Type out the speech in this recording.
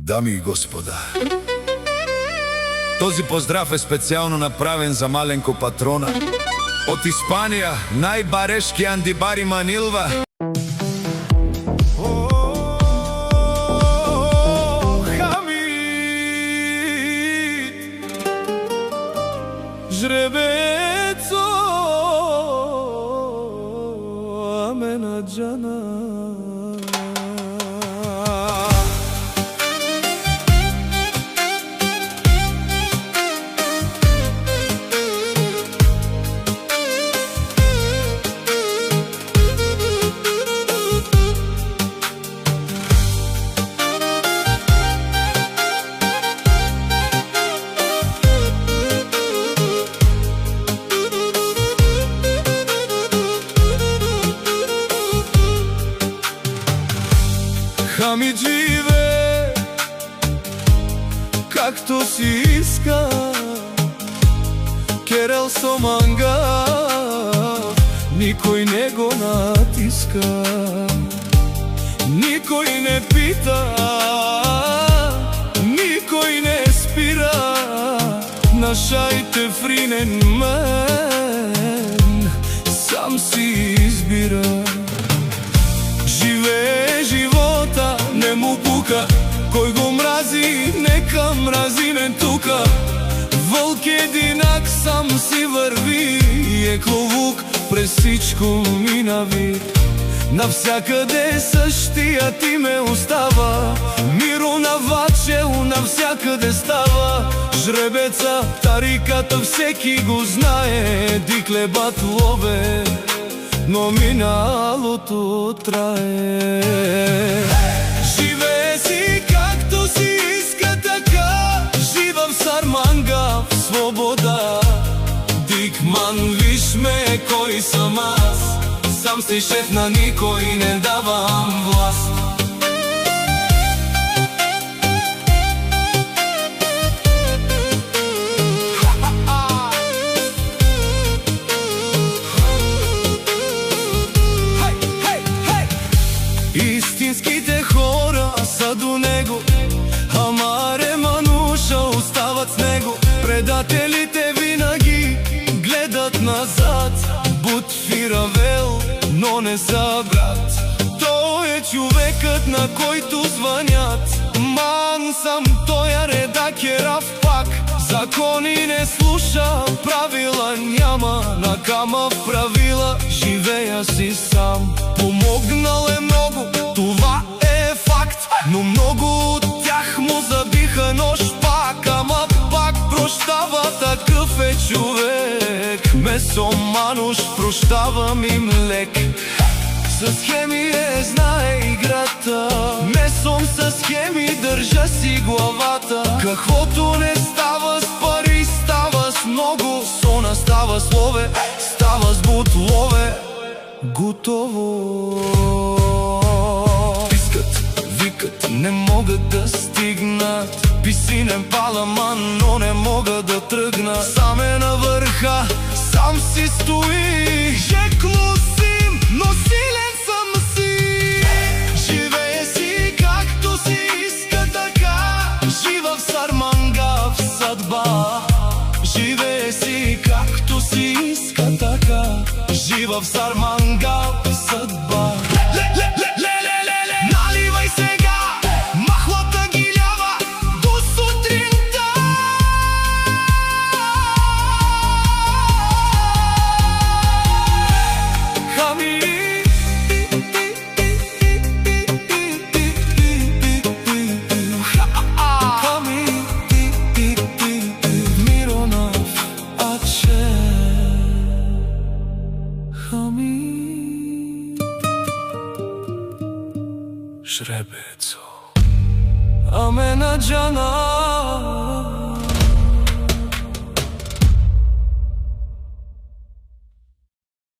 Дами и господа, този поздрав е специјално направен за маленко патрона од Испанија, најбарешки Андибари Манилва. Жребецо Амена Джана. Хамид живе както си иска, керел со мангав, никој не го натиска, никој не пита, никој не спира, на шајте фринен мен, сам си избира. Живее живота, не му пука, кој го мрази, нека мрази не тука. Волк единак сам си върви, екловук през всичко минави. Навсякъде същият ти ме остава, миро на вачел навсякъде става. Жребеца, тариката всеки го знае, диклебат лове, но миналото трае. Живее си както си иска така, жива в Сарманга в свобода. Дикман, виж ме кой съм аз, сам си шеф, на никой не давам власт. Истинските хора са до него, ама ремануша остават с него. Предателите винаги гледат назад, будь фиравел, но не са брат. Той е човекът, на който звънят, ман съм тоя редак е рав пак. Закони не слуша, правила няма, накама в правила, живея си сам. Помогнал е много, това е факт, но много от тях му забиха нож пак. Ама пак прощава, такъв е човек. Месо мануш, прощавам им лек. С схеми знае играта, месом с схеми държа си главата. Каквото не става с пари, става с много. Сона става с лове, става с бутлове. Готово. Искат, викат, не могат да стигнат. Писинен паламан, но не мога да тръгна. Сам е на върха, сам си стои. Жеклосим, но силен съм си. Живее си както си иска така, жива в Сарманга в съдба. Живее си както си иска така, жива в Сарманга в съдба. Наливай сега, махлата ги лява до сутринта. Жребецо Амена Джана.